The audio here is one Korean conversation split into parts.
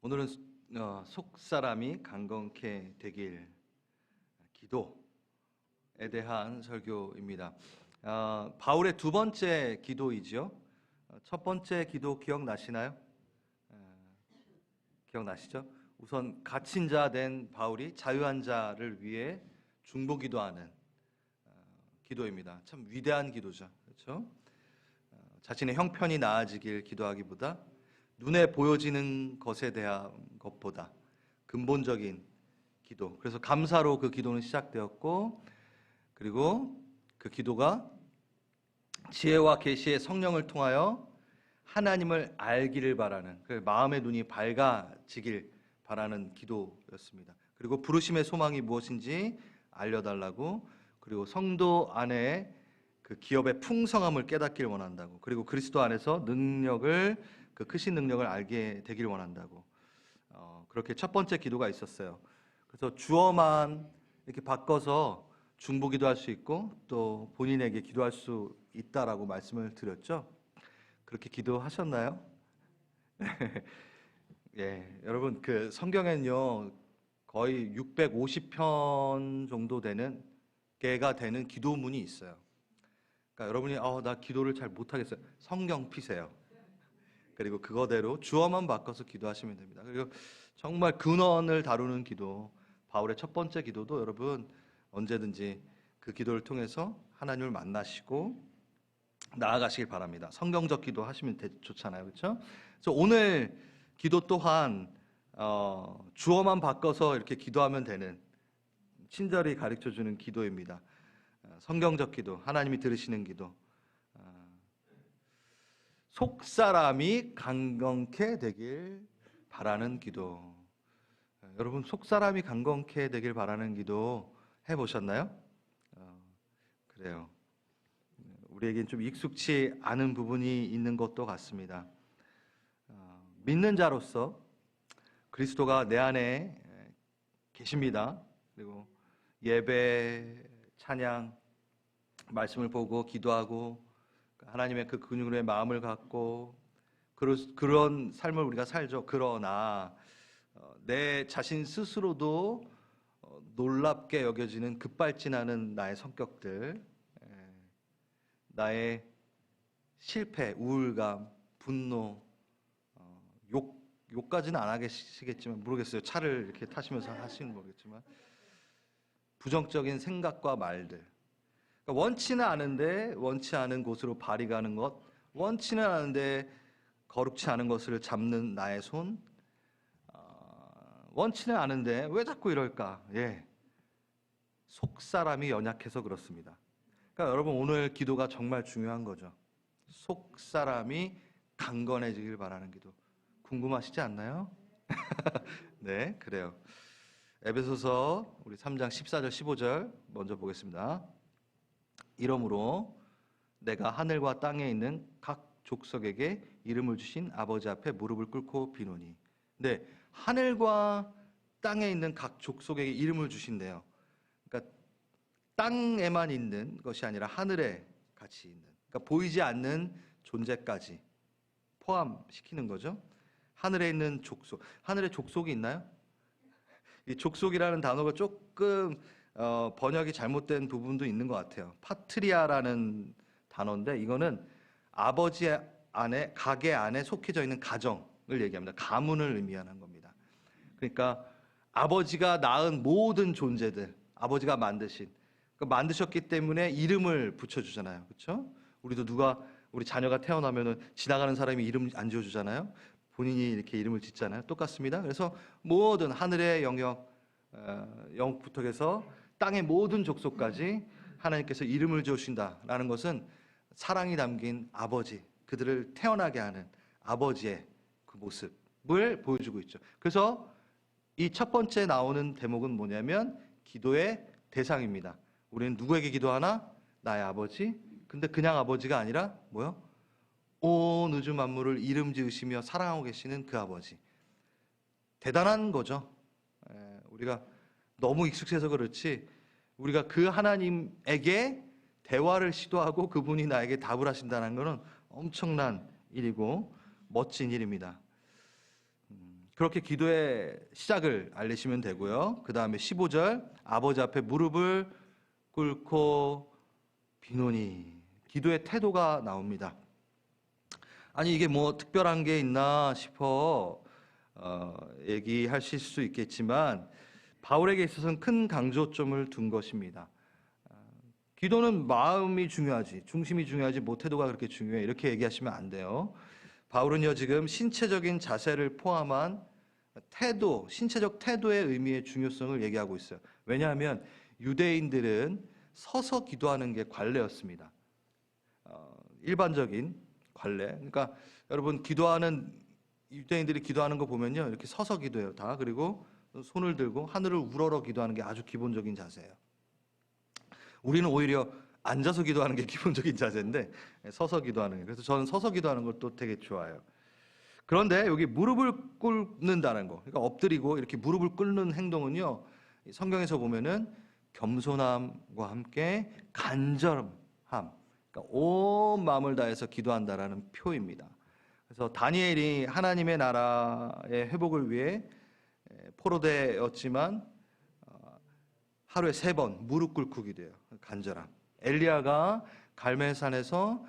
오늘은 속 사람이 강건케 되길 기도에 대한 설교입니다. 바울의 두 번째 기도이죠. 첫 번째 기도 기억나시나요? 기억나시죠? 우선 갇힌 자 된 바울이 자유한 자를 위해 중보기도하는 기도입니다. 참 위대한 기도죠. 그렇죠? 자신의 형편이 나아지길 기도하기보다 눈에 보여지는 것에 대한 것보다 근본적인 기도. 그래서 감사로 그 기도는 시작되었고, 그리고 그 기도가 지혜와 계시의 성령을 통하여 하나님을 알기를 바라는, 그 마음의 눈이 밝아지길 바라는 기도였습니다. 그리고 부르심의 소망이 무엇인지 알려달라고, 그리고 성도 안에 그 기업의 풍성함을 깨닫길 원한다고, 그리고 그리스도 안에서 그 크신 능력을 알게 되길 원한다고, 그렇게 첫 번째 기도가 있었어요. 그래서 주어만 이렇게 바꿔서 중보기도 할 수 있고 또 본인에게 기도할 수 있다라고 말씀을 드렸죠. 그렇게 기도하셨나요? 예, 여러분 그 성경에는요 거의 650편 정도 되는 개가 되는 기도문이 있어요. 그러니까 여러분이 나 기도를 잘 못하겠어요. 성경 피세요. 그리고 그거대로 주어만 바꿔서 기도하시면 됩니다. 그리고 정말 근원을 다루는 기도, 바울의 첫 번째 기도도 여러분 언제든지 그 기도를 통해서 하나님을 만나시고 나아가시길 바랍니다. 성경적 기도 하시면 좋잖아요. 그렇죠? 그래서 오늘 기도 또한 주어만 바꿔서 이렇게 기도하면 되는, 친절히 가르쳐주는 기도입니다. 성경적 기도, 하나님이 들으시는 기도. 속사람이 강건케 되길 바라는 기도. 여러분 속사람이 강건케 되길 바라는 기도 해보셨나요? 그래요. 우리에겐 좀 익숙치 않은 부분이 있는 것도 같습니다. 믿는 자로서 그리스도가 내 안에 계십니다. 그리고 예배, 찬양, 말씀을 보고 기도하고 하나님의 그 근육의 마음을 갖고 그런 삶을 우리가 살죠. 그러나 내 자신 스스로도 놀랍게 여겨지는 급발진하는 나의 성격들, 나의 실패, 우울감, 분노, 욕까지는 안 하시겠지만 모르겠어요. 차를 이렇게 타시면서 하시는 모르겠지만 부정적인 생각과 말들, 그러니까 원치는 않은데 원치 않은 곳으로 발이 가는 것, 원치는 않은데 거룩치 않은 것을 잡는 나의 손, 원치는 않은데 왜 자꾸 이럴까? 예, 속 사람이 연약해서 그렇습니다. 그러니까 여러분 오늘 기도가 정말 중요한 거죠. 속 사람이 강건해지길 바라는 기도. 궁금하시지 않나요? 네, 그래요. 에베소서 우리 3장 14절 15절 먼저 보겠습니다. 이러므로 내가 하늘과 땅에 있는 각 족속에게 이름을 주신 아버지 앞에 무릎을 꿇고 비노니. 네, 하늘과 땅에 있는 각 족속에게 이름을 주신대요. 그러니까 땅에만 있는 것이 아니라 하늘에 같이 있는, 그러니까 보이지 않는 존재까지 포함시키는 거죠. 하늘에 있는 족속. 하늘에 족속이 있나요? 이 족속이라는 단어가 조금 번역이 잘못된 부분도 있는 것 같아요. 파트리아라는 단어인데 이거는 아버지 안에, 가게 안에 속해져 있는 가정을 얘기합니다. 가문을 의미하는 겁니다. 그러니까 아버지가 낳은 모든 존재들, 아버지가 만드신, 그러니까 만드셨기 때문에 이름을 붙여주잖아요. 그렇죠? 우리 자녀가 태어나면은 지나가는 사람이 이름 안 지어주잖아요. 본인이 이렇게 이름을 짓잖아요. 똑같습니다. 그래서 모든 하늘의 영역부터 해서 땅의 모든 족속까지 하나님께서 이름을 지어주신다라는 것은 사랑이 담긴 아버지, 그들을 태어나게 하는 아버지의 그 모습을 보여주고 있죠. 그래서 이 첫 번째 나오는 대목은 뭐냐면 기도의 대상입니다. 우리는 누구에게 기도하나? 나의 아버지. 근데 그냥 아버지가 아니라 뭐요? 온 우주 만물을 이름 지으시며 사랑하고 계시는 그 아버지. 대단한 거죠. 우리가 너무 익숙해서 그렇지 우리가 그 하나님에게 대화를 시도하고 그분이 나에게 답을 하신다는 것은 엄청난 일이고 멋진 일입니다. 그렇게 기도의 시작을 알리시면 되고요. 그 다음에 15절 아버지 앞에 무릎을 꿇고 비노니 기도의 태도가 나옵니다. 아니 이게 뭐 특별한 게 있나 싶어 얘기하실 수 있겠지만 바울에게 있어서는 큰 강조점을 둔 것입니다. 기도는 마음이 중요하지, 중심이 중요하지, 뭐 태도가 그렇게 중요해 이렇게 얘기하시면 안 돼요. 바울은요 지금 신체적인 자세를 포함한 태도, 신체적 태도의 의미의 중요성을 얘기하고 있어요. 왜냐하면 유대인들은 서서 기도하는 게 관례였습니다. 일반적인 관례. 그러니까 여러분 기도하는 유대인들이 기도하는 거 보면요 이렇게 서서 기도해요 다. 그리고 손을 들고 하늘을 우러러 기도하는 게 아주 기본적인 자세예요. 우리는 오히려 앉아서 기도하는 게 기본적인 자세인데 서서 기도하는 게. 그래서 저는 서서 기도하는 걸 또 되게 좋아해요. 그런데 여기 무릎을 꿇는다는 거, 그러니까 엎드리고 이렇게 무릎을 꿇는 행동은요 성경에서 보면은 겸손함과 함께 간절함, 그러니까 온 마음을 다해서 기도한다라는 표입니다. 그래서 다니엘이 하나님의 나라의 회복을 위해 포로되었지만 하루에 3번 무릎 꿇고 기도해요. 간절함. 엘리야가 갈멜산에서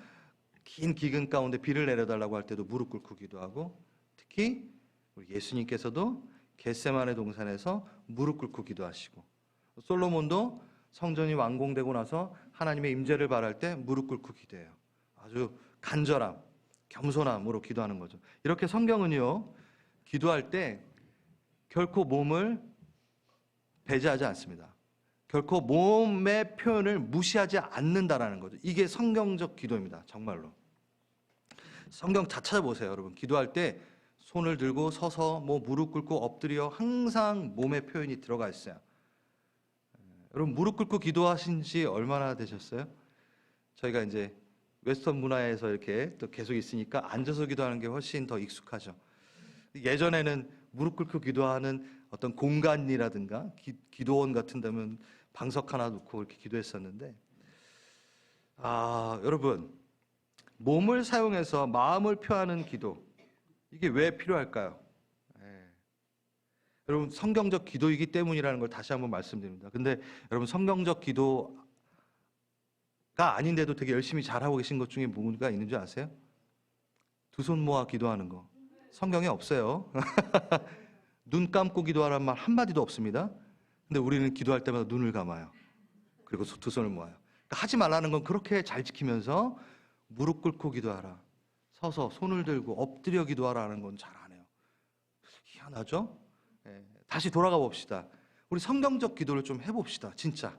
긴 기근 가운데 비를 내려달라고 할 때도 무릎 꿇고 기도하고, 특히 우리 예수님께서도 겟세마네 동산에서 무릎 꿇고 기도하시고, 솔로몬도 성전이 완공되고 나서 하나님의 임재를 바랄 때 무릎 꿇고 기도해요. 아주 간절함, 겸손함으로 기도하는 거죠. 이렇게 성경은요 기도할 때 결코 몸을 배제하지 않습니다. 결코 몸의 표현을 무시하지 않는다라는 거죠. 이게 성경적 기도입니다. 정말로. 성경 다 찾아보세요, 여러분. 기도할 때 손을 들고 서서 뭐 무릎 꿇고 엎드려 항상 몸의 표현이 들어가 있어요. 여러분 무릎 꿇고 기도하신 지 얼마나 되셨어요? 저희가 이제 웨스턴 문화에서 이렇게 또 계속 있으니까 앉아서 기도하는 게 훨씬 더 익숙하죠. 예전에는 무릎 꿇고 기도하는 어떤 공간이라든가 기도원 같은 데면 방석 하나 놓고 이렇게 기도했었는데, 여러분 몸을 사용해서 마음을 표하는 기도, 이게 왜 필요할까요? 여러분 성경적 기도이기 때문이라는 걸 다시 한번 말씀드립니다. 근데 여러분 성경적 기도가 아닌데도 되게 열심히 잘하고 계신 것 중에 뭐가 있는 줄 아세요? 두 손 모아 기도하는 거. 성경에 없어요. 눈 감고 기도하라는 말 한마디도 없습니다. 근데 우리는 기도할 때마다 눈을 감아요. 그리고 두 손을 모아요. 그러니까 하지 말라는 건 그렇게 잘 지키면서 무릎 꿇고 기도하라, 서서 손을 들고 엎드려 기도하라는 건 잘 안 해요. 희한하죠? 다시 돌아가 봅시다. 우리 성경적 기도를 좀 해봅시다. 진짜.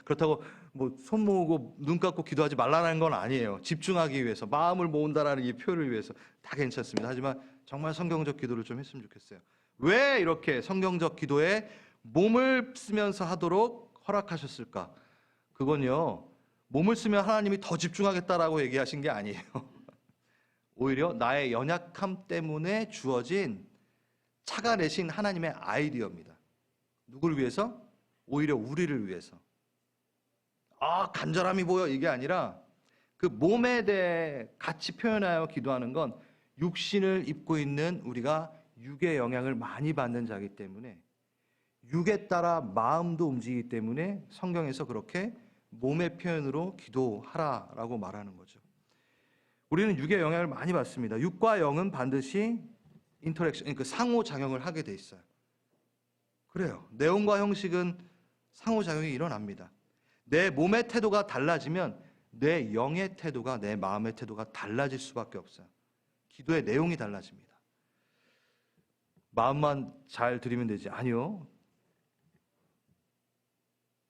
그렇다고 뭐 손 모으고 눈 감고 기도하지 말라는 건 아니에요. 집중하기 위해서, 마음을 모은다라는 이 표현을 위해서 다 괜찮습니다. 하지만 정말 성경적 기도를 좀 했으면 좋겠어요. 왜 이렇게 성경적 기도에 몸을 쓰면서 하도록 허락하셨을까? 그건요 몸을 쓰면 하나님이 더 집중하겠다라고 얘기하신 게 아니에요. 오히려 나의 연약함 때문에 주어진 차가내신 하나님의 아이디어입니다. 누구를 위해서? 오히려 우리를 위해서. 간절함이 보여 이게 아니라 그 몸에 대해 같이 표현하여 기도하는 건 육신을 입고 있는 우리가 육의 영향을 많이 받는 자이기 때문에, 육에 따라 마음도 움직이기 때문에 성경에서 그렇게 몸의 표현으로 기도하라라고 말하는 거죠. 우리는 육의 영향을 많이 받습니다. 육과 영은 반드시 인터랙션, 그러니까 상호작용을 하게 돼 있어요. 그래요. 내용과 형식은 상호작용이 일어납니다. 내 몸의 태도가 달라지면 내 영의 태도가, 내 마음의 태도가 달라질 수밖에 없어요. 기도의 내용이 달라집니다. 마음만 잘 드리면 되지. 아니요.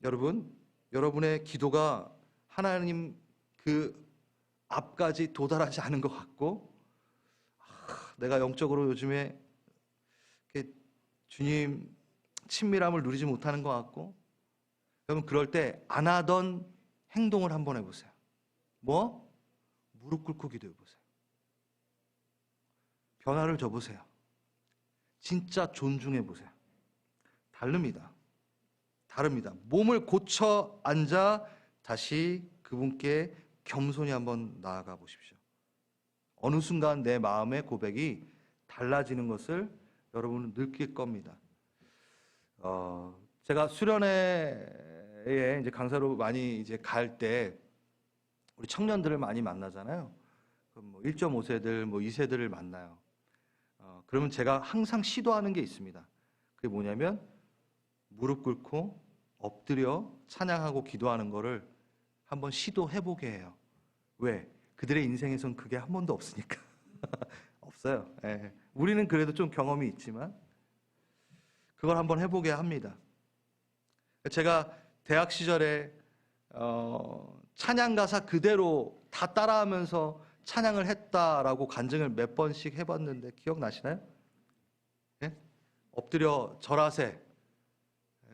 여러분, 여러분의 기도가 하나님 그 앞까지 도달하지 않은 것 같고, 내가 영적으로 요즘에 주님 친밀함을 누리지 못하는 것 같고, 여러분 그럴 때 안 하던 행동을 한번 해보세요. 뭐? 무릎 꿇고 기도해보세요. 변화를 줘보세요. 진짜 존중해보세요. 다릅니다. 몸을 고쳐 앉아 다시 그분께 겸손히 한번 나아가 보십시오. 어느 순간 내 마음의 고백이 달라지는 것을 여러분은 느낄 겁니다. 제가 수련회에 이제 강사로 많이 이제 갈 때 우리 청년들을 많이 만나잖아요. 그럼 뭐 1.5세들, 뭐 2세들을 만나요. 그러면 제가 항상 시도하는 게 있습니다. 그게 뭐냐면 무릎 꿇고 엎드려 찬양하고 기도하는 거를 한번 시도해보게 해요. 왜? 그들의 인생에선 그게 한 번도 없으니까. 없어요. 예. 우리는 그래도 좀 경험이 있지만 그걸 한번 해보게 합니다. 제가 대학 시절에 찬양 가사 그대로 다 따라하면서 찬양을 했다라고 간증을 몇 번씩 해봤는데 기억나시나요? 예? 엎드려 절하세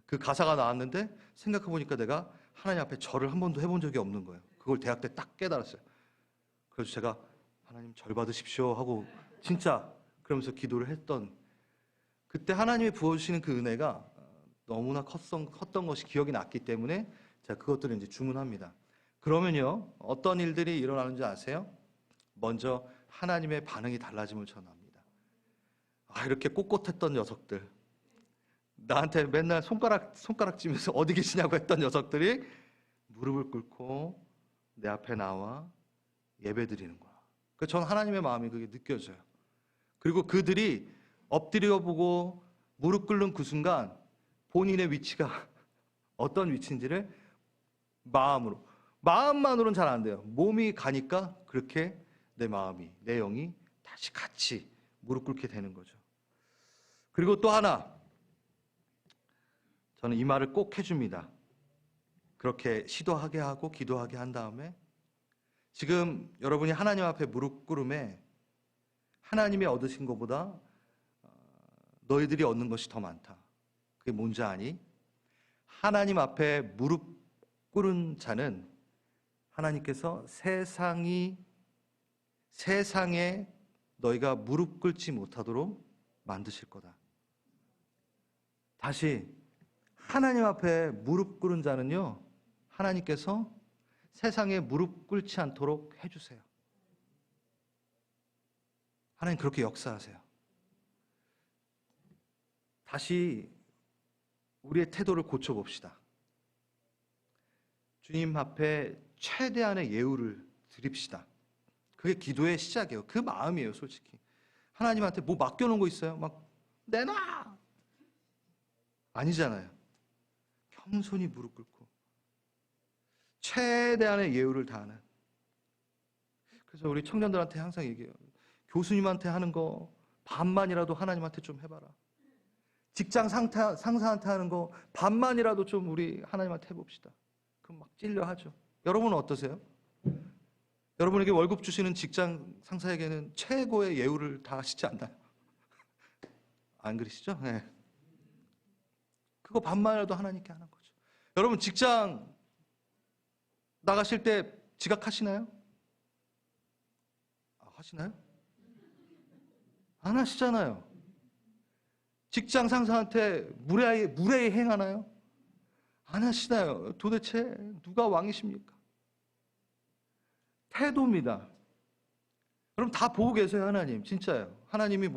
그 가사가 나왔는데 생각해보니까 내가 하나님 앞에 절을 한 번도 해본 적이 없는 거예요. 그걸 대학 때 딱 깨달았어요. 그래서 제가 하나님 절 받으십시오 하고 진짜 그러면서 기도를 했던 그때 하나님이 부어주시는 그 은혜가 너무나 컸던 것이 기억이 났기 때문에 제가 그것들을 이제 주문합니다. 그러면요 어떤 일들이 일어나는지 아세요? 먼저 하나님의 반응이 달라짐을 전합니다. 이렇게 꼿꼿했던 녀석들, 나한테 맨날 손가락질면서 어디 계시냐고 했던 녀석들이 무릎을 꿇고 내 앞에 나와 예배드리는 거야. 그래서 저는 하나님의 마음이 그게 느껴져요. 그리고 그들이 엎드려 보고 무릎 꿇는 그 순간 본인의 위치가 어떤 위치인지를 마음만으로는 잘 안 돼요. 몸이 가니까 그렇게 내 마음이, 내 영이 다시 같이 무릎 꿇게 되는 거죠. 그리고 또 하나, 저는 이 말을 꼭 해줍니다. 그렇게 시도하게 하고 기도하게 한 다음에 지금 여러분이 하나님 앞에 무릎 꿇음에 하나님이 얻으신 것보다 너희들이 얻는 것이 더 많다. 그게 뭔지 아니? 하나님 앞에 무릎 꿇은 자는 하나님께서 세상에 너희가 무릎 꿇지 못하도록 만드실 거다. 다시 하나님 앞에 무릎 꿇은 자는요 하나님께서 세상에 무릎 꿇지 않도록 해주세요. 하나님 그렇게 역사하세요. 다시 우리의 태도를 고쳐봅시다. 주님 앞에 최대한의 예우를 드립시다. 그게 기도의 시작이에요. 그 마음이에요, 솔직히. 하나님한테 뭐 맡겨놓은 거 있어요? 막 내놔! 아니잖아요. 겸손히 무릎 꿇고 최대한의 예우를 다하는. 그래서 우리 청년들한테 항상 얘기해요. 교수님한테 하는 거 반만이라도 하나님한테 좀 해봐라. 직장 상사한테 하는 거 반만이라도 좀 우리 하나님한테 해봅시다. 그럼 막 찔려 하죠. 여러분은 어떠세요? 여러분에게 월급 주시는 직장 상사에게는 최고의 예우를 다 하시지 않나요? 안 그러시죠? 네. 그거 반만이라도 하나님께 하는 거죠. 여러분 직장 나가실 때 지각하시나요? 하시나요? 안 하시잖아요. 직장 상사한테 무례히 행하나요? 안 하시나요? 도대체 누가 왕이십니까? 태도입니다. 그럼 다 보고 계세요, 하나님. 진짜요. 하나님이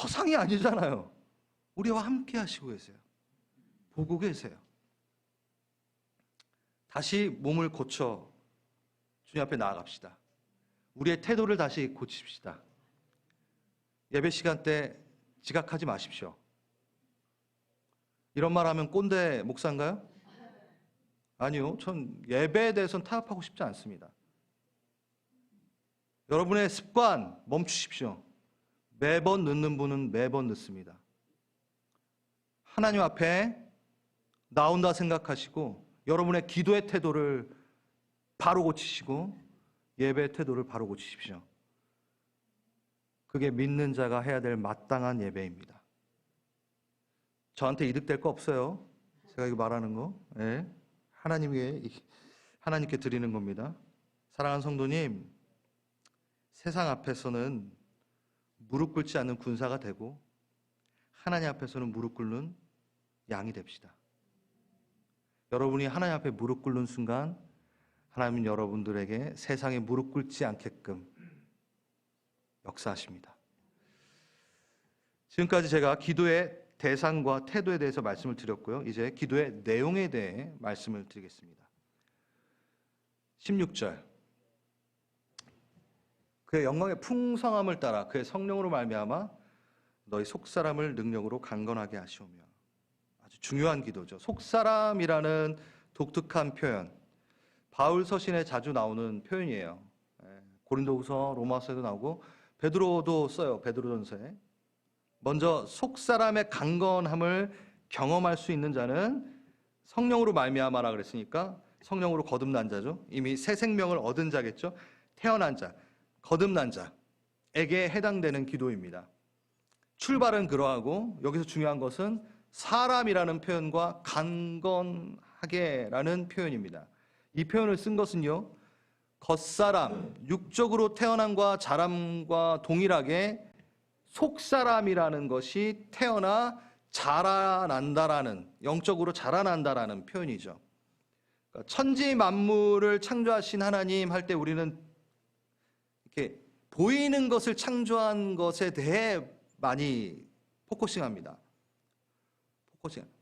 허상이 아니잖아요. 우리와 함께 하시고 계세요. 보고 계세요. 다시 몸을 고쳐 주님 앞에 나아갑시다. 우리의 태도를 다시 고칩시다. 예배 시간 때 지각하지 마십시오. 이런 말 하면 꼰대 목사인가요? 아니요. 전 예배에 대해서는 타협하고 싶지 않습니다. 여러분의 습관 멈추십시오. 매번 늦는 분은 매번 늦습니다. 하나님 앞에 나온다 생각하시고 여러분의 기도의 태도를 바로 고치시고 예배의 태도를 바로 고치십시오. 그게 믿는 자가 해야 될 마땅한 예배입니다. 저한테 이득될 거 없어요. 제가 이거 말하는 거. 네. 하나님께 드리는 겁니다. 사랑하는 성도님, 세상 앞에서는 무릎 꿇지 않는 군사가 되고 하나님 앞에서는 무릎 꿇는 양이 됩시다. 여러분이 하나님 앞에 무릎 꿇는 순간 하나님은 여러분들에게 세상에 무릎 꿇지 않게끔 역사하십니다. 지금까지 제가 기도의 대상과 태도에 대해서 말씀을 드렸고요. 이제 기도의 내용에 대해 말씀을 드리겠습니다. 16절. 그의 영광의 풍성함을 따라 그의 성령으로 말미암아 너희 속사람을 능력으로 강건하게 하시오며. 아주 중요한 기도죠. 속사람이라는 독특한 표현, 바울 서신에 자주 나오는 표현이에요. 고린도후서, 로마서에도 나오고 베드로도 써요. 베드로전서에. 먼저 속사람의 강건함을 경험할 수 있는 자는 성령으로 말미암아라 그랬으니까 성령으로 거듭난 자죠. 이미 새 생명을 얻은 자겠죠. 태어난 자, 거듭난 자에게 해당되는 기도입니다. 출발은 그러하고 여기서 중요한 것은 사람이라는 표현과 강건하게라는 표현입니다. 이 표현을 쓴 것은요, 겉사람, 육적으로 태어남과 자람과 동일하게 속사람이라는 것이 태어나 자라난다라는, 영적으로 자라난다라는 표현이죠. 그러니까 천지 만물을 창조하신 하나님 할 때 우리는 이렇게 보이는 것을 창조한 것에 대해 많이 포커싱합니다.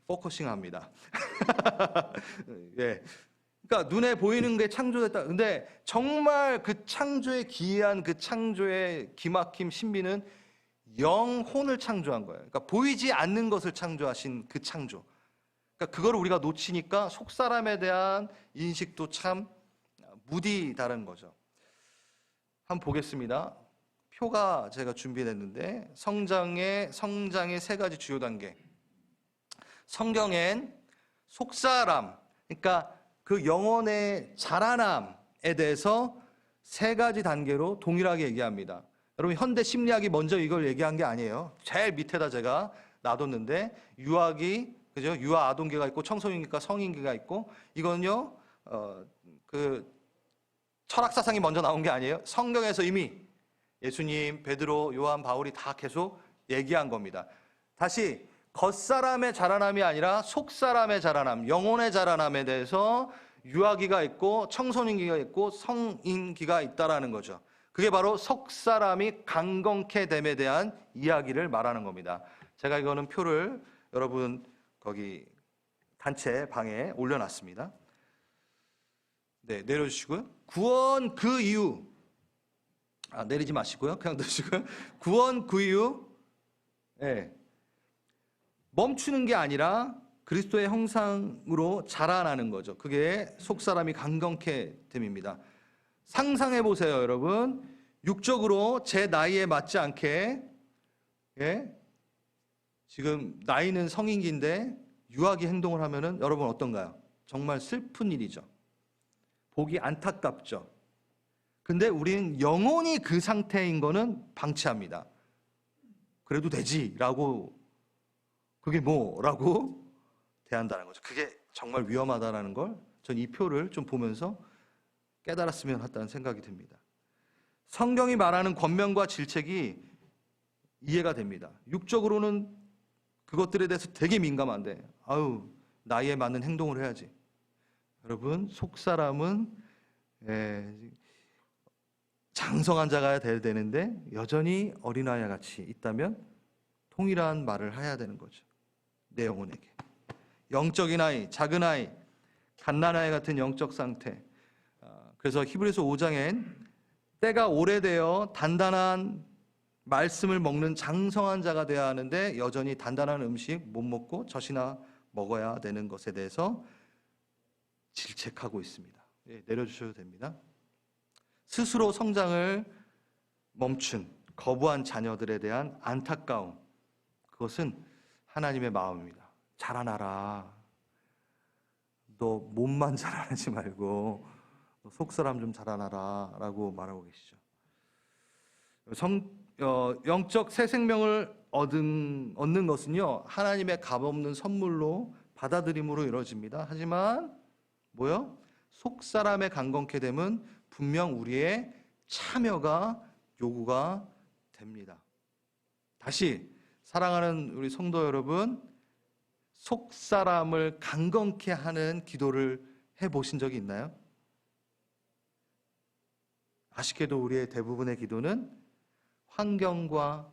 포커싱합니다. 예. 그러니까 눈에 보이는 게 창조됐다. 근데 정말 그 창조의 기이한 그 창조의 기막힘 신비는 영혼을 창조한 거예요. 그러니까 보이지 않는 것을 창조하신 그 창조. 그러니까 그걸 우리가 놓치니까 속사람에 대한 인식도 참 무디 다른 거죠. 한번 보겠습니다. 표가 제가 준비됐는데 성장의 세 가지 주요 단계. 성경엔 속사람, 그러니까 그 영혼의 자라남에 대해서 세 가지 단계로 동일하게 얘기합니다. 여러분, 현대 심리학이 먼저 이걸 얘기한 게 아니에요. 제일 밑에다 제가 놔뒀는데 유아기, 그죠? 유아 아동기가 있고 청소년기가 성인기가 있고 이거는요, 그 철학 사상이 먼저 나온 게 아니에요. 성경에서 이미 예수님, 베드로, 요한, 바울이 다 계속 얘기한 겁니다. 다시 겉사람의 자라남이 아니라 속사람의 자라남, 영혼의 자라남에 대해서 유아기가 있고 청소년기가 있고 성인기가 있다라는 거죠. 그게 바로 속사람이 강건케 됨에 대한 이야기를 말하는 겁니다. 제가 이거는 표를 여러분 거기 단체 방에 올려놨습니다. 네, 내려주시고요. 구원 그 이유, 내리지 마시고요. 그냥 드시고요. 구원 그 이유, 네. 멈추는 게 아니라 그리스도의 형상으로 자라나는 거죠. 그게 속사람이 강건케 됨입니다. 상상해 보세요, 여러분. 육적으로 제 나이에 맞지 않게, 예? 지금 나이는 성인기인데 유아기 행동을 하면은 여러분 어떤가요? 정말 슬픈 일이죠. 보기 안타깝죠. 근데 우리는 영혼이 그 상태인 거는 방치합니다. 그래도 되지라고, 그게 뭐라고 대한다는 거죠. 그게 정말 위험하다는 걸 전 이 표를 좀 보면서 깨달았으면 한다는 생각이 듭니다. 성경이 말하는 권면과 질책이 이해가 됩니다. 육적으로는 그것들에 대해서 되게 민감한데 나이에 맞는 행동을 해야지. 여러분, 속사람은 장성한 자가 돼야 되는데 여전히 어린아이 같이 있다면 통일한 말을 해야 되는 거죠. 내 영혼에게. 영적인 아이, 작은 아이, 갓난아이 같은 영적 상태. 그래서 히브리서 5장엔 때가 오래되어 단단한 말씀을 먹는 장성한 자가 되어야 하는데 여전히 단단한 음식 못 먹고 젖이나 먹어야 되는 것에 대해서 질책하고 있습니다. 내려주셔도 됩니다. 스스로 성장을 멈춘 거부한 자녀들에 대한 안타까움, 그것은 하나님의 마음입니다. 자라나라. 너 몸만 자라나지 말고 너 속사람 좀 자라나라 라고 말하고 계시죠. 영적 새 생명을 얻는 것은요, 하나님의 값없는 선물로 받아들임으로 이루어집니다. 하지만 뭐요? 속사람의 강건케 됨은 분명 우리의 참여가 요구가 됩니다. 다시 사랑하는 우리 성도 여러분, 속사람을 강건케 하는 기도를 해보신 적이 있나요? 아쉽게도 우리의 대부분의 기도는 환경과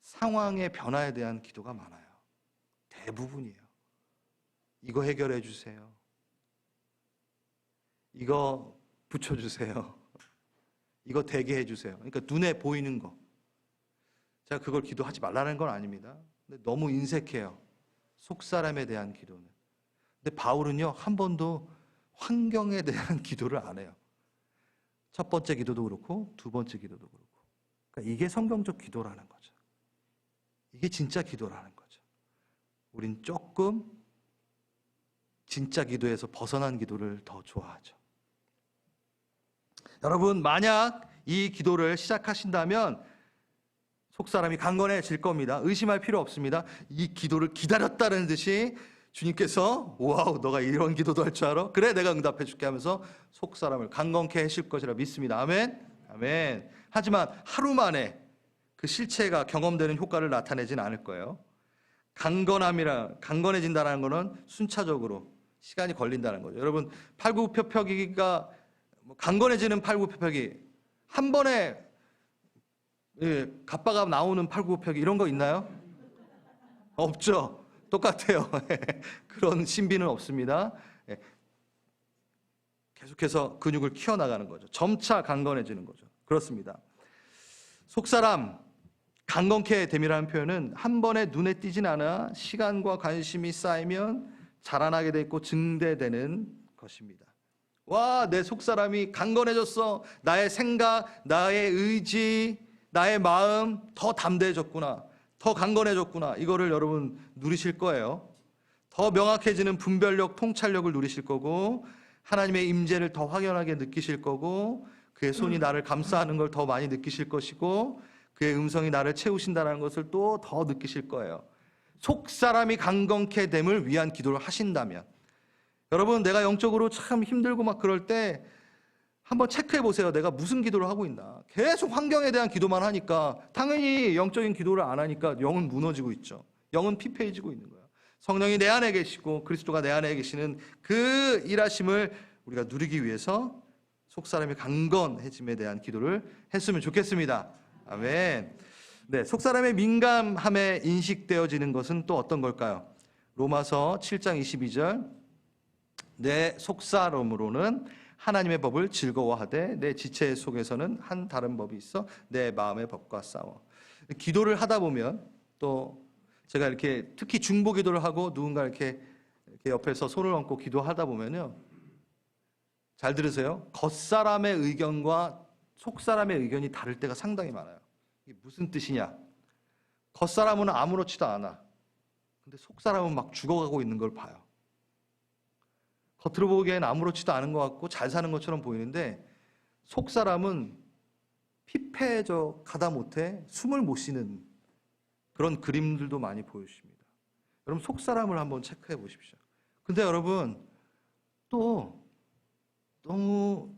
상황의 변화에 대한 기도가 많아요. 대부분이에요. 이거 해결해 주세요. 이거 붙여주세요. 이거 되게 해주세요. 그러니까 눈에 보이는 거. 제가 그걸 기도하지 말라는 건 아닙니다. 근데 너무 인색해요. 속사람에 대한 기도는. 근데 바울은요, 한 번도 환경에 대한 기도를 안 해요. 첫 번째 기도도 그렇고 두 번째 기도도 그렇고. 그러니까 이게 성경적 기도라는 거죠. 이게 진짜 기도라는 거죠. 우린 조금 진짜 기도에서 벗어난 기도를 더 좋아하죠. 여러분, 만약 이 기도를 시작하신다면 속사람이 강건해질 겁니다. 의심할 필요 없습니다. 이 기도를 기다렸다는 듯이 주님께서 와우, 너가 이런 기도도 할 줄 알아? 그래, 내가 응답해 줄게 하면서 속사람을 강건케 하실 것이라 믿습니다. 아멘. 아멘. 하지만 하루 만에 그 실체가 경험되는 효과를 나타내진 않을 거예요. 강건해진다는 것은 순차적으로 시간이 걸린다는 거죠. 여러분, 팔굽혀펴기가 강건해지는 팔굽혀펴기, 한 번에 갑바가 나오는 팔굽혀펴기 이런 거 있나요? 없죠. 똑같아요. 그런 신비는 없습니다. 계속해서 근육을 키워나가는 거죠. 점차 강건해지는 거죠. 그렇습니다. 속사람 강건케 됨이라는 표현은 한 번에 눈에 띄진 않아 시간과 관심이 쌓이면 자라나게 돼 있고 증대되는 것입니다. 와, 내 속사람이 강건해졌어. 나의 생각, 나의 의지, 나의 마음 더 담대해졌구나. 더 강건해졌구나. 이거를 여러분 누리실 거예요. 더 명확해지는 분별력, 통찰력을 누리실 거고, 하나님의 임재를 더 확연하게 느끼실 거고, 그의 손이 나를 감싸는 걸 더 많이 느끼실 것이고, 그의 음성이 나를 채우신다는 것을 또 더 느끼실 거예요. 속사람이 강건케 됨을 위한 기도를 하신다면, 여러분, 내가 영적으로 참 힘들고 막 그럴 때 한번 체크해 보세요. 내가 무슨 기도를 하고 있나. 계속 환경에 대한 기도만 하니까 당연히 영적인 기도를 안 하니까 영은 무너지고 있죠. 영은 피폐해지고 있는 거예요. 성령이 내 안에 계시고 그리스도가 내 안에 계시는 그 일하심을 우리가 누리기 위해서 속사람이 강건해짐에 대한 기도를 했으면 좋겠습니다. 아멘. 네, 속사람의 민감함에 인식되어지는 것은 또 어떤 걸까요? 로마서 7장 22절, 내 속사람으로는 하나님의 법을 즐거워하되 내 지체 속에서는 한 다른 법이 있어 내 마음의 법과 싸워. 기도를 하다 보면, 또 제가 이렇게 특히 중보 기도를 하고 누군가 이렇게 옆에서 손을 얹고 기도하다 보면요, 잘 들으세요. 겉사람의 의견과 속사람의 의견이 다를 때가 상당히 많아요. 이게 무슨 뜻이냐? 겉사람은 아무렇지도 않아. 근데 속사람은 막 죽어가고 있는 걸 봐요. 겉으로 보기엔 아무렇지도 않은 것 같고 잘 사는 것처럼 보이는데 속사람은 피폐해져 가다 못해 숨을 못 쉬는 그런 그림들도 많이 보여주십니다. 여러분, 속사람을 한번 체크해 보십시오. 근데 여러분, 또 너무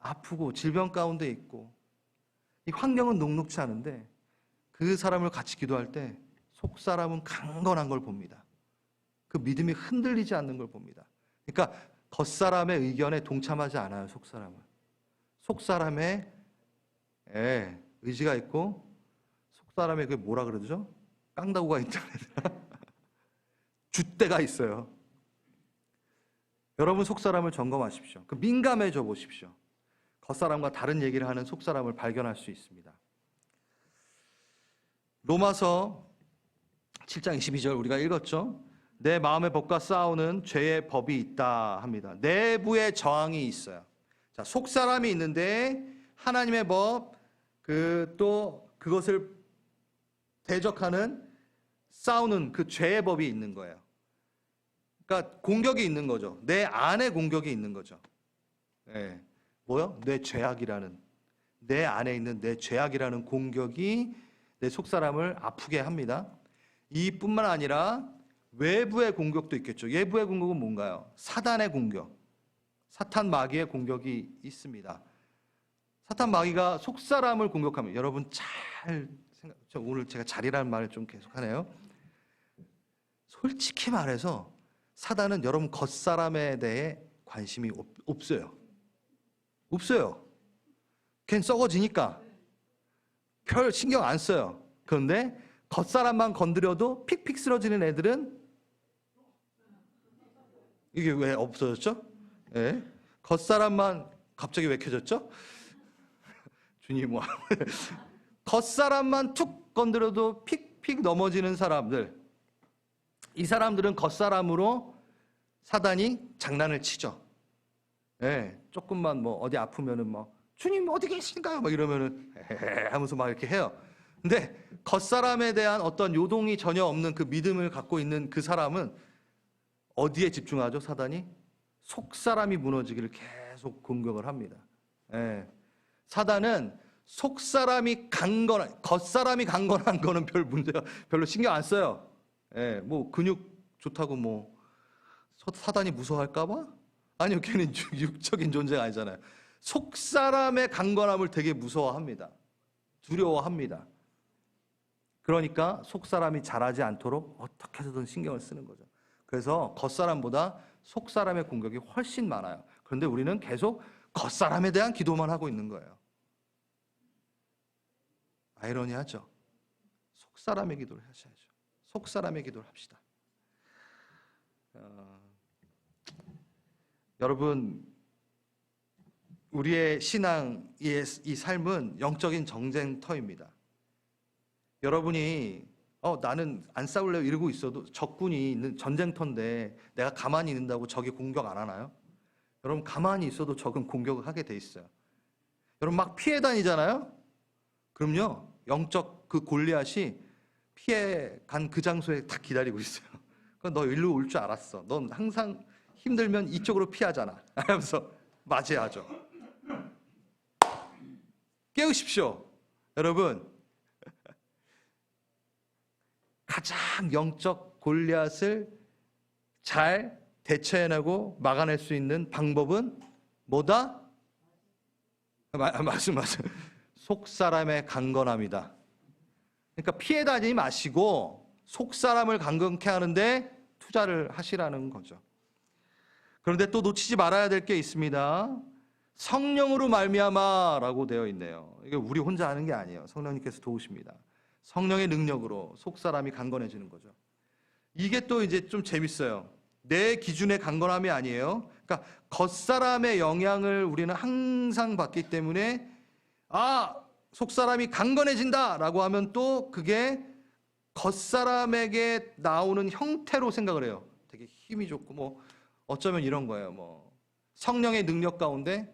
아프고 질병 가운데 있고 이 환경은 녹록치 않은데 그 사람을 같이 기도할 때 속사람은 강건한 걸 봅니다. 그 믿음이 흔들리지 않는 걸 봅니다. 그러니까 겉사람의 의견에 동참하지 않아요. 속사람의 의지가 있고, 속사람의 그 뭐라 그러죠? 깡다구가 있다 그래야 되나? 줏대가 있어요. 여러분, 속사람을 점검하십시오. 그 민감해져 보십시오. 겉사람과 다른 얘기를 하는 속사람을 발견할 수 있습니다. 로마서 7장 22절 우리가 읽었죠? 내 마음의 법과 싸우는 죄의 법이 있다 합니다. 내부에 저항이 있어요. 자, 속사람이 있는데 하나님의 법, 또 그것을 대적하는, 싸우는 그 죄의 법이 있는 거예요. 그러니까 공격이 있는 거죠. 내 안에 공격이 있는 거죠. 뭐요? 내 안에 있는 내 죄악이라는 공격이 내 속사람을 아프게 합니다. 이뿐만 아니라 외부의 공격도 있겠죠. 외부의 공격은 뭔가요? 사단의 공격, 사탄 마귀의 공격이 있습니다. 사탄 마귀가 속사람을 공격합니다. 여러분 잘 생각, 오늘 제가 잘이라는 말을 좀 계속하네요. 솔직히 말해서 사단은 여러분 겉사람에 대해 관심이 없어요. 없어요. 걔는 썩어지니까 별 신경 안 써요. 그런데 겉사람만 건드려도 픽픽 쓰러지는 애들은 이게 왜 없어졌죠? 예. 겉사람만 갑자기 왜 켜졌죠? 주님 뭐 겉사람만 툭 건드려도 픽픽 넘어지는 사람들, 이 사람들은 겉사람으로 사단이 장난을 치죠. 예, 조금만 뭐 어디 아프면은 뭐 주님 어디 계신가요? 막 이러면은 에헤 하면서 막 이렇게 해요. 근데 겉사람에 대한 어떤 요동이 전혀 없는 그 믿음을 갖고 있는 그 사람은 어디에 집중하죠? 사단이 속사람이 무너지기를 계속 공격을 합니다. 예. 사단은 속사람이 강건한, 겉사람이 강건한 거는 별 문제가 별로 신경 안 써요. 예, 뭐 근육 좋다고 뭐 사단이 무서워할까봐? 아니요, 걔는 육적인 존재가 아니잖아요. 속사람의 강건함을 되게 무서워합니다. 두려워합니다. 그러니까 속사람이 잘하지 않도록 어떻게 해서든 신경을 쓰는 거죠. 그래서 겉사람보다 속사람의 공격이 훨씬 많아요. 그런데 우리는 계속 겉사람에 대한 기도만 하고 있는 거예요. 아이러니하죠. 속사람의 기도를 하셔야죠. 속사람의 기도를 합시다. 여러분, 우리의 신앙의 이 삶은 영적인 전쟁터입니다. 여러분이 나는 안 싸울래요 이러고 있어도 적군이 있는 전쟁터인데 내가 가만히 있는다고 적이 공격 안 하나요? 여러분, 가만히 있어도 적은 공격을 하게 돼 있어요. 여러분 막 피해 다니잖아요? 그럼요, 영적 그 골리앗이 피해 간 그 장소에 딱 기다리고 있어요. 너 일로 올 줄 알았어. 넌 항상 힘들면 이쪽으로 피하잖아. 하면서 맞이하죠. 깨우십시오. 여러분, 가장 영적 골리앗을 잘 대처해내고 막아낼 수 있는 방법은 뭐다? 맞습니다. 속사람의 강건함이다. 그러니까 피해 다니지 마시고 속사람을 강건케 하는데 투자를 하시라는 거죠. 그런데 또 놓치지 말아야 될 게 있습니다. 성령으로 말미암아라고 되어 있네요. 이게 우리 혼자 하는 게 아니에요. 성령님께서 도우십니다. 성령의 능력으로 속사람이 강건해지는 거죠. 이게 또 이제 좀 재밌어요. 내 기준의 강건함이 아니에요. 그러니까 겉사람의 영향을 우리는 항상 받기 때문에 속사람이 강건해진다라고 하면 또 그게 겉사람에게 나오는 형태로 생각을 해요. 되게 힘이 좋고 뭐 어쩌면 이런 거예요. 뭐 성령의 능력 가운데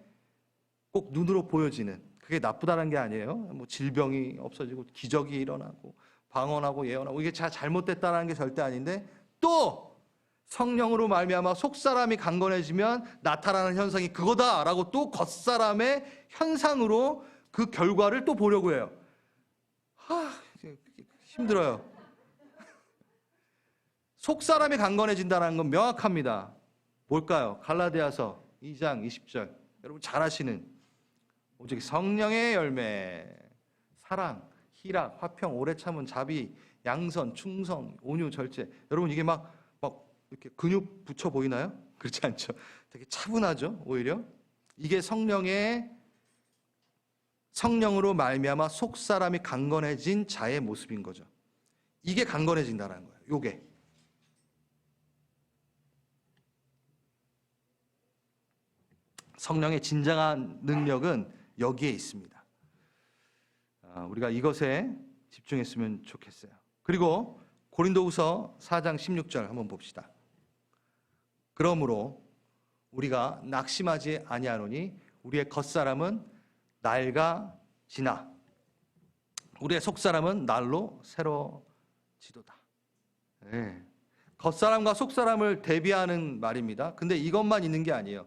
꼭 눈으로 보여지는, 그게 나쁘다는 게 아니에요. 뭐 질병이 없어지고 기적이 일어나고 방언하고 예언하고 이게 잘못됐다는 게 절대 아닌데, 또 성령으로 말미암아 속사람이 강건해지면 나타나는 현상이 그거다라고 또 겉사람의 현상으로 그 결과를 또 보려고 해요. 힘들어요. 속사람이 강건해진다는 건 명확합니다. 뭘까요? 갈라디아서 2장 20절. 여러분 잘 아시는 오직 성령의 열매, 사랑, 희락, 화평, 오래 참은, 자비, 양선, 충성, 온유, 절제. 여러분 이게 막 이렇게 근육 붙여 보이나요? 그렇지 않죠. 되게 차분하죠. 오히려 이게 성령으로 말미암아 속사람이 강건해진 자의 모습인 거죠. 이게 강건해진다는 거예요. 요게. 성령의 진정한 능력은 여기에 있습니다. 우리가 이것에 집중했으면 좋겠어요. 그리고 고린도후서 4장 16절 한번 봅시다. 그러므로 우리가 낙심하지 아니하노니 우리의 겉사람은 낡아지나 우리의 속사람은 날로 새로지도다. 네. 겉사람과 속사람을 대비하는 말입니다. 근데 이것만 있는 게 아니에요.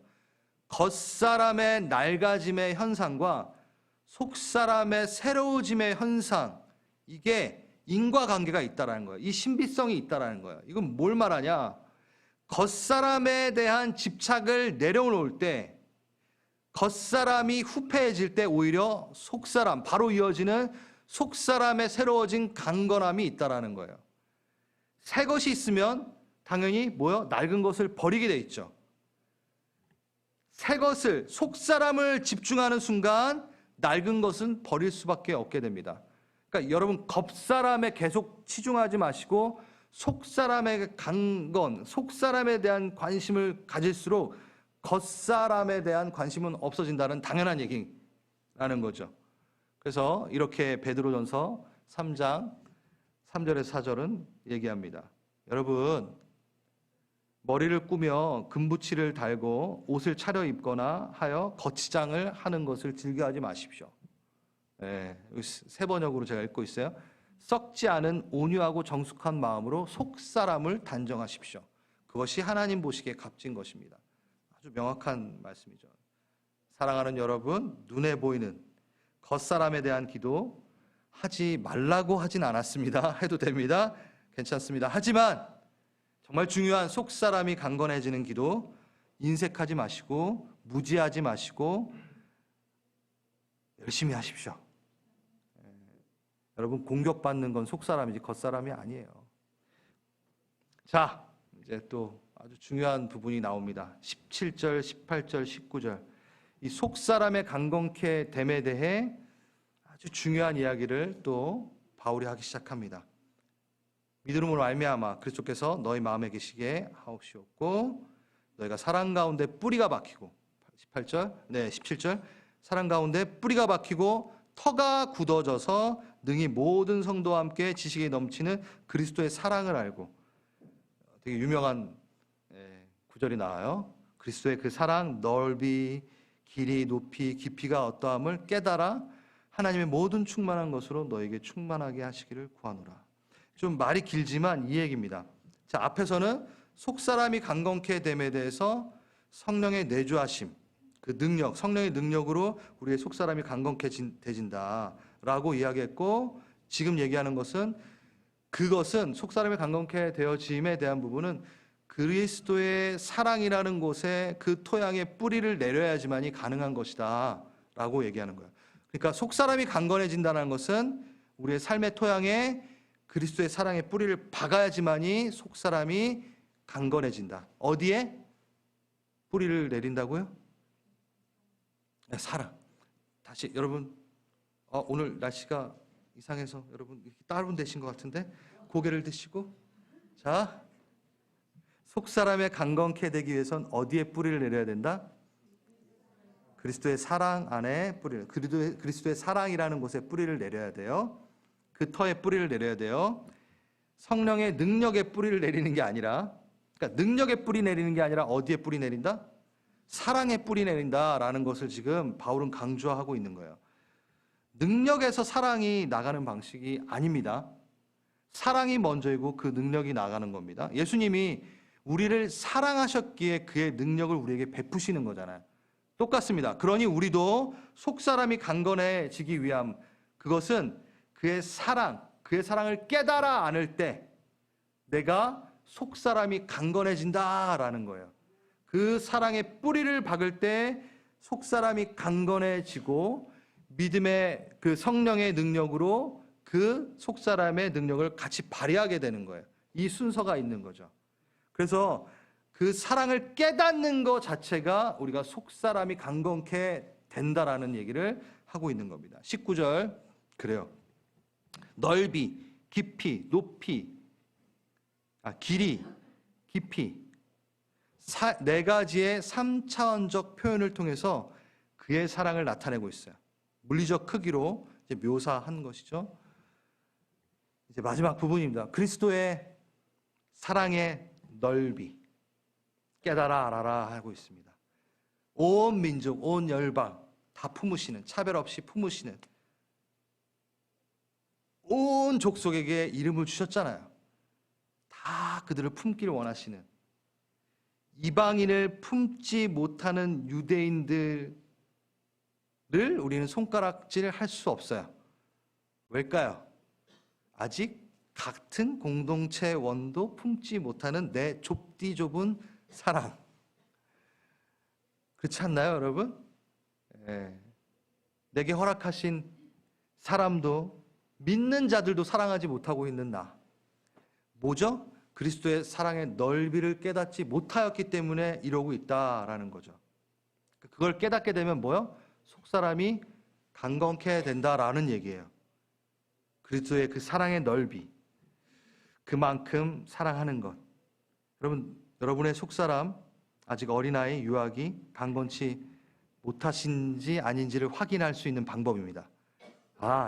겉사람의 낡아짐의 현상과 속사람의 새로워짐의 현상, 이게 인과관계가 있다라는 거예요. 이 신비성이 있다라는 거예요. 이건 뭘 말하냐? 겉사람에 대한 집착을 내려놓을 때, 겉사람이 후패해질 때 오히려 속사람, 바로 이어지는 속사람의 새로워진 강건함이 있다라는 거예요. 새 것이 있으면 당연히 낡은 것을 버리게 돼 있죠. 새 것을, 속사람을 집중하는 순간 낡은 것은 버릴 수밖에 없게 됩니다. 그러니까 여러분 겉사람에 계속 치중하지 마시고 속사람의 강건, 속사람에 대한 관심을 가질수록 겉사람에 대한 관심은 없어진다는 당연한 얘기라는 거죠. 그래서 이렇게 베드로전서 3장 3절에서 4절은 얘기합니다. 여러분, 머리를 꾸며 금붙이를 달고 옷을 차려입거나 하여 거치장을 하는 것을 즐겨하지 마십시오. 네, 새 번역으로 제가 읽고 있어요. 썩지 않은 온유하고 정숙한 마음으로 속사람을 단정하십시오. 그것이 하나님 보시기에 값진 것입니다. 아주 명확한 말씀이죠. 사랑하는 여러분, 눈에 보이는 겉사람에 대한 기도 하지 말라고 하진 않았습니다. 해도 됩니다. 괜찮습니다. 하지만 정말 중요한 속사람이 강건해지는 기도 인색하지 마시고 무지하지 마시고 열심히 하십시오. 여러분, 공격받는 건 속사람이지 겉사람이 아니에요. 자, 이제 또 아주 중요한 부분이 나옵니다. 17절, 18절, 19절. 이 속사람의 강건케 됨에 대해 아주 중요한 이야기를 또 바울이 하기 시작합니다. 믿음으로 말미암아 그리스도께서 너희 마음에 계시게 하옵시었고 너희가 사랑 가운데 뿌리가 박히고 18절, 네 17절 사랑 가운데 뿌리가 박히고 터가 굳어져서 능히 모든 성도와 함께 지식이 넘치는 그리스도의 사랑을 알고 되게 유명한 구절이 나와요. 그리스도의 그 사랑 넓이 길이 높이 깊이가 어떠함을 깨달아 하나님의 모든 충만한 것으로 너에게 충만하게 하시기를 구하노라. 좀 말이 길지만 이 얘기입니다. 자, 앞에서는 속사람이 강건케 됨에 대해서 성령의 내주하심, 그 능력, 성령의 능력으로 우리의 속사람이 강건케 되진다라고 이야기했고, 지금 얘기하는 것은 그것은 속사람이 강건케 되어짐에 대한 부분은 그리스도의 사랑이라는 곳에 그 토양에 뿌리를 내려야지만이 가능한 것이다 라고 얘기하는 거예요. 그러니까 속사람이 강건해진다는 것은 우리의 삶의 토양에 그리스도의 사랑의 뿌리를 박아야지만이 속사람이 강건해진다. 어디에 뿌리를 내린다고요? 사랑. 다시 여러분, 오늘 날씨가 이상해서 여러분 다운되신 것 같은데 고개를 드시고, 자, 속사람의 강건케 되기 위해선 어디에 뿌리를 내려야 된다? 그리스도의 사랑 안에 뿌리를, 그리스도의 사랑이라는 곳에 뿌리를 내려야 돼요. 그 터에 뿌리를 내려야 돼요. 성령의 능력에 뿌리를 내리는 게 아니라, 그러니까 능력에 뿌리 내리는 게 아니라 어디에 뿌리 내린다? 사랑에 뿌리 내린다라는 것을 지금 바울은 강조하고 있는 거예요. 능력에서 사랑이 나가는 방식이 아닙니다. 사랑이 먼저이고 그 능력이 나가는 겁니다. 예수님이 우리를 사랑하셨기에 그의 능력을 우리에게 베푸시는 거잖아요. 똑같습니다. 그러니 우리도 속사람이 강건해지기 위함, 그것은 그의 사랑을 깨달아 안을 때 내가 속사람이 강건해진다라는 거예요. 그 사랑의 뿌리를 박을 때 속사람이 강건해지고 믿음의 그 성령의 능력으로 그 속사람의 능력을 같이 발휘하게 되는 거예요. 이 순서가 있는 거죠. 그래서 그 사랑을 깨닫는 것 자체가 우리가 속사람이 강건케 된다라는 얘기를 하고 있는 겁니다. 19절 그래요. 넓이, 깊이, 높이, 길이, 깊이 네 가지의 3차원적 표현을 통해서 그의 사랑을 나타내고 있어요. 물리적 크기로 이제 묘사한 것이죠. 이제 마지막 부분입니다. 그리스도의 사랑의 넓이 깨달아 알아라 하고 있습니다. 온 민족, 온 열방 다 품으시는, 차별 없이 품으시는, 온 족속에게 이름을 주셨잖아요. 다 그들을 품기를 원하시는, 이방인을 품지 못하는 유대인들을 우리는 손가락질 할 수 없어요. 왜일까요? 아직 같은 공동체 원도 품지 못하는 내 좁디 좁은 사랑. 그렇지 않나요, 여러분? 내게 허락하신 사람도, 믿는 자들도 사랑하지 못하고 있는 나. 뭐죠? 그리스도의 사랑의 넓이를 깨닫지 못하였기 때문에 이러고 있다라는 거죠. 그걸 깨닫게 되면 뭐요? 속사람이 강건케 된다라는 얘기예요. 그리스도의 그 사랑의 넓이, 그만큼 사랑하는 것. 여러분의 속사람, 아직 어린아이, 유아기, 강건치 못하신지 아닌지를 확인할 수 있는 방법입니다.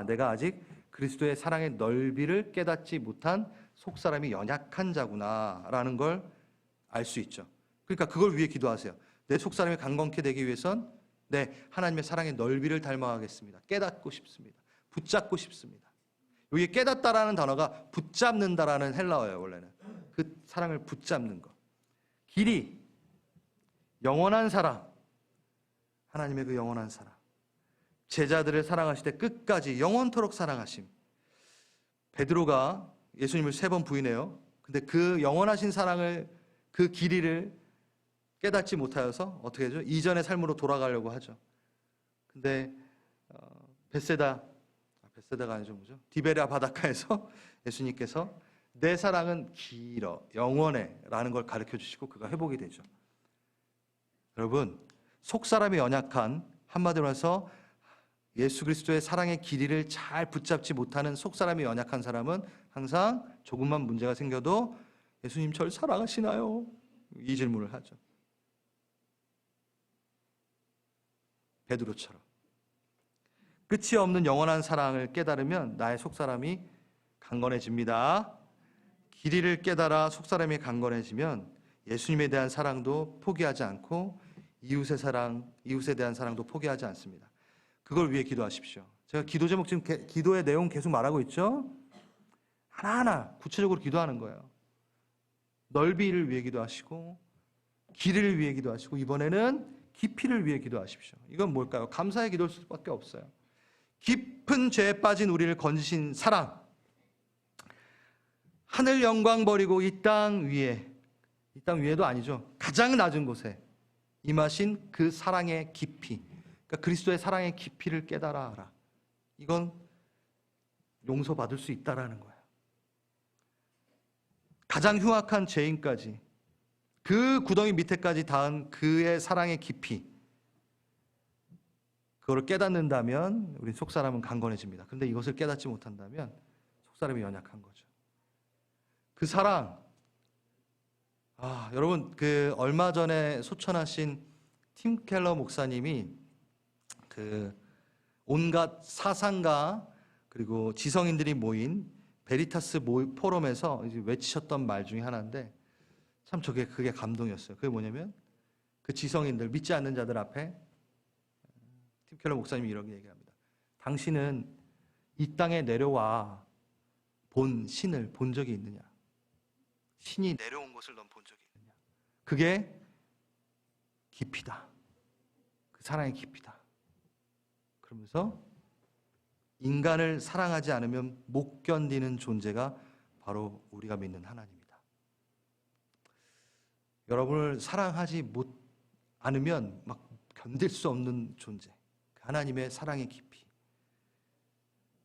내가 아직 그리스도의 사랑의 넓이를 깨닫지 못한 속사람이 연약한 자구나 라는 걸 알 수 있죠. 그러니까 그걸 위해 기도하세요. 내 속사람이 강건케 되기 위해선 하나님의 사랑의 넓이를 닮아가겠습니다. 깨닫고 싶습니다. 붙잡고 싶습니다. 여기 깨닫다라는 단어가 붙잡는다라는 헬라어예요. 원래는 그 사랑을 붙잡는 것. 길이, 영원한 사랑, 하나님의 그 영원한 사랑, 제자들을 사랑하시되 끝까지 영원토록 사랑하심. 베드로가 예수님을 3번 부인해요. 근데 그 영원하신 사랑을, 그 길이를 깨닫지 못하여서 어떻게 하죠? 이전의 삶으로 돌아가려고 하죠. 근데 베세다가 아니죠, 뭐죠? 디베랴 바닷가에서 예수님께서 내 사랑은 길어, 영원해 라는 걸 가르쳐 주시고 그가 회복이 되죠. 여러분, 속사람이 연약한, 한마디로 해서 예수 그리스도의 사랑의 길이를 잘 붙잡지 못하는 속사람이 연약한 사람은 항상 조금만 문제가 생겨도 예수님 절 사랑하시나요? 이 질문을 하죠. 베드로처럼. 끝이 없는 영원한 사랑을 깨달으면 나의 속사람이 강건해집니다. 길이를 깨달아 속사람이 강건해지면 예수님에 대한 사랑도 포기하지 않고 이웃에 대한 사랑도 포기하지 않습니다. 그걸 위해 기도하십시오. 제가 기도 제목 지금 기도의 내용 계속 말하고 있죠? 하나하나 구체적으로 기도하는 거예요. 넓이를 위해 기도하시고 길이를 위해 기도하시고 이번에는 깊이를 위해 기도하십시오. 이건 뭘까요? 감사의 기도일 수밖에 없어요. 깊은 죄에 빠진 우리를 건지신 사랑, 하늘 영광 버리고 이 땅 위에도 아니죠. 가장 낮은 곳에 임하신 그 사랑의 깊이, 그러니까 그리스도의 사랑의 깊이를 깨달아 알아. 이건 용서받을 수 있다라는 거예요. 가장 흉악한 죄인까지, 그 구덩이 밑에까지 닿은 그의 사랑의 깊이, 그거를 깨닫는다면 우리 속사람은 강건해집니다. 그런데 이것을 깨닫지 못한다면 속사람이 연약한 거죠. 그 사랑, 여러분 그 얼마 전에 소천하신 팀 켈러 목사님이 그 온갖 사상가 그리고 지성인들이 모인 베리타스 포럼에서 이제 외치셨던 말 중에 하나인데 참 그게 감동이었어요. 그게 뭐냐면 그 지성인들, 믿지 않는 자들 앞에 팀 켈러 목사님이 이렇게 얘기합니다. 당신은 이 땅에 내려와 본 신을 본 적이 있느냐? 신이 내려온 것을 넌 본 적이 있느냐? 그게 깊이다. 그 사랑의 깊이다. 그러면서 인간을 사랑하지 않으면 못 견디는 존재가 바로 우리가 믿는 하나님이다. 여러분을 사랑하지 않으면 막 견딜 수 없는 존재, 하나님의 사랑의 깊이.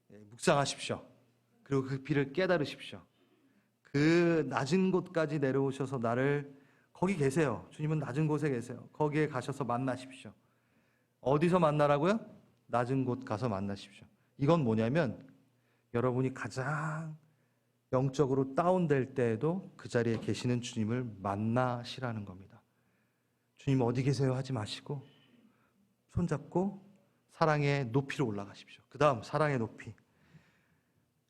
묵상하십시오. 그리고 그 깊이를 깨달으십시오. 그 낮은 곳까지 내려오셔서 나를, 거기 계세요. 주님은 낮은 곳에 계세요. 거기에 가셔서 만나십시오. 어디서 만나라고요? 낮은 곳 가서 만나십시오. 이건 뭐냐면 여러분이 가장 영적으로 다운될 때에도 그 자리에 계시는 주님을 만나시라는 겁니다. 주님 어디 계세요? 하지 마시고 손잡고 사랑의 높이로 올라가십시오. 그 다음 사랑의 높이.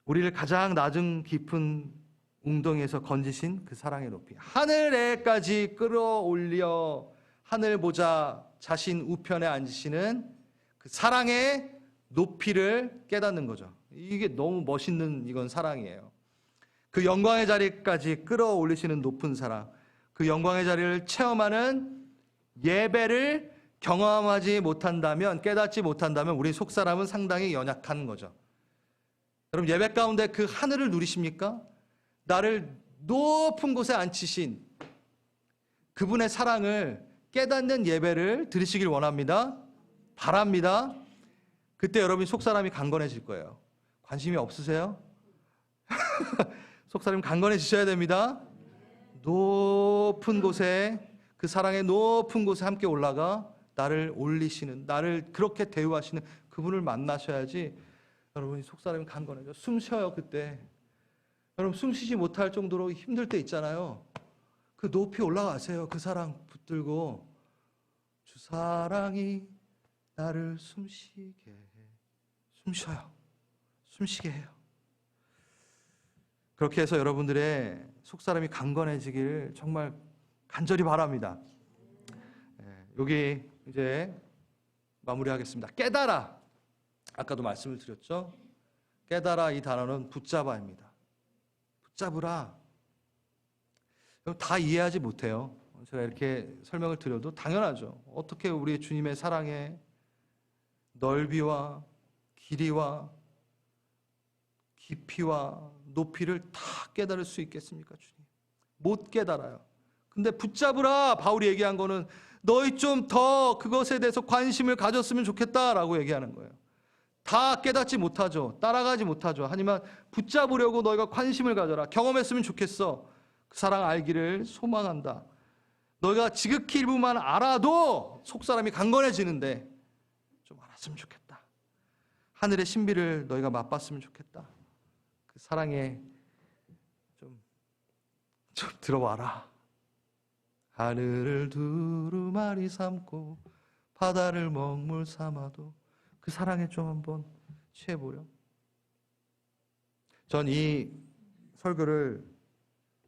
우리를 가장 낮은 깊은 웅덩이에서 건지신 그 사랑의 높이, 하늘에까지 끌어올려 하늘 보자 자신 우편에 앉으시는 그 사랑의 높이를 깨닫는 거죠. 이게 너무 멋있는 이건 사랑이에요. 그 영광의 자리까지 끌어올리시는 높은 사랑, 그 영광의 자리를 체험하는 예배를 경험하지 못한다면, 깨닫지 못한다면 우리 속사람은 상당히 연약한 거죠. 여러분 예배 가운데 그 하늘을 누리십니까? 나를 높은 곳에 앉히신 그분의 사랑을 깨닫는 예배를 드리시길 원합니다. 바랍니다. 그때 여러분이 속사람이 강건해질 거예요. 관심이 없으세요? 속사람이 강건해지셔야 됩니다. 높은 곳에, 그 사랑의 높은 곳에 함께 올라가 나를 올리시는, 나를 그렇게 대우하시는 그분을 만나셔야지 여러분, 속사람이 강건해져. 숨 쉬어요. 그때 여러분, 숨 쉬지 못할 정도로 힘들 때 있잖아요. 그 높이 올라가세요. 그 사랑 붙들고, 주 사랑이 나를 숨쉬게 해. 숨 쉬어요. 숨쉬게 해요. 그렇게 해서 여러분들의 속사람이 강건해지길 정말 간절히 바랍니다. 여기 이제 마무리하겠습니다. 깨달아. 아까도 말씀을 드렸죠. 깨달아, 이 단어는 붙잡아입니다. 붙잡으라. 다 이해하지 못해요. 제가 이렇게 설명을 드려도 당연하죠. 어떻게 우리 주님의 사랑의 넓이와 길이와 깊이와 높이를 다 깨달을 수 있겠습니까, 주님? 못 깨달아요. 근데 붙잡으라, 바울이 얘기한 거는 너희 좀 더 그것에 대해서 관심을 가졌으면 좋겠다라고 얘기하는 거예요. 다 깨닫지 못하죠. 따라가지 못하죠. 하지만 붙잡으려고 너희가 관심을 가져라. 경험했으면 좋겠어. 그 사랑 알기를 소망한다. 너희가 지극히 일부만 알아도 속사람이 강건해지는데 좀 알았으면 좋겠다. 하늘의 신비를 너희가 맛봤으면 좋겠다. 그 사랑에 좀 들어와라. 하늘을 두루마리 삼고 바다를 먹물 삼아도 그 사랑에 좀 한번 취해보려. 전 이 설교를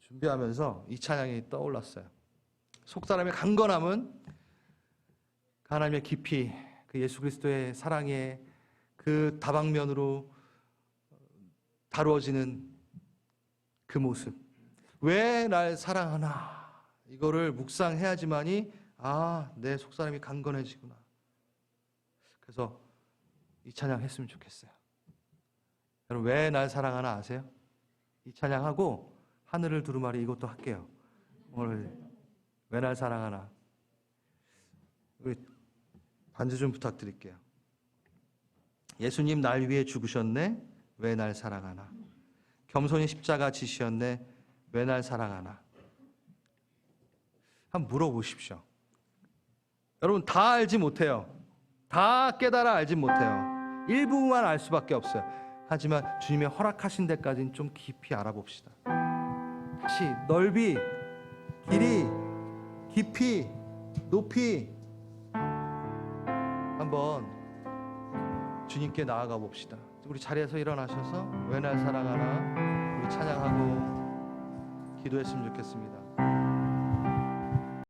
준비하면서 이 찬양이 떠올랐어요. 속사람의 강건함은 하나님의 깊이, 그 예수 그리스도의 사랑의 그 다방면으로 다루어지는 그 모습. 왜 날 사랑하나? 이거를 묵상해야지만이 내 속사람이 강건해지구나. 그래서 이 찬양 했으면 좋겠어요. 여러분, 왜 날 사랑하나 아세요? 이 찬양하고 하늘을 두루마리 이것도 할게요. 오늘 왜 날 사랑하나? 우리 반주 좀 부탁드릴게요. 예수님 날 위해 죽으셨네. 왜 날 사랑하나? 겸손히 십자가 지시었네. 왜 날 사랑하나? 한번 물어보십시오. 여러분, 다 알지 못해요. 다 깨달아 알지 못해요. 일부만 알 수밖에 없어요. 하지만 주님의 허락하신 데까지는 좀 깊이 알아봅시다. 다시 넓이, 길이, 깊이, 높이 한번 주님께 나아가 봅시다. 우리 자리에서 일어나셔서 왜 날 사랑하나 우리 찬양하고 기도했으면 좋겠습니다.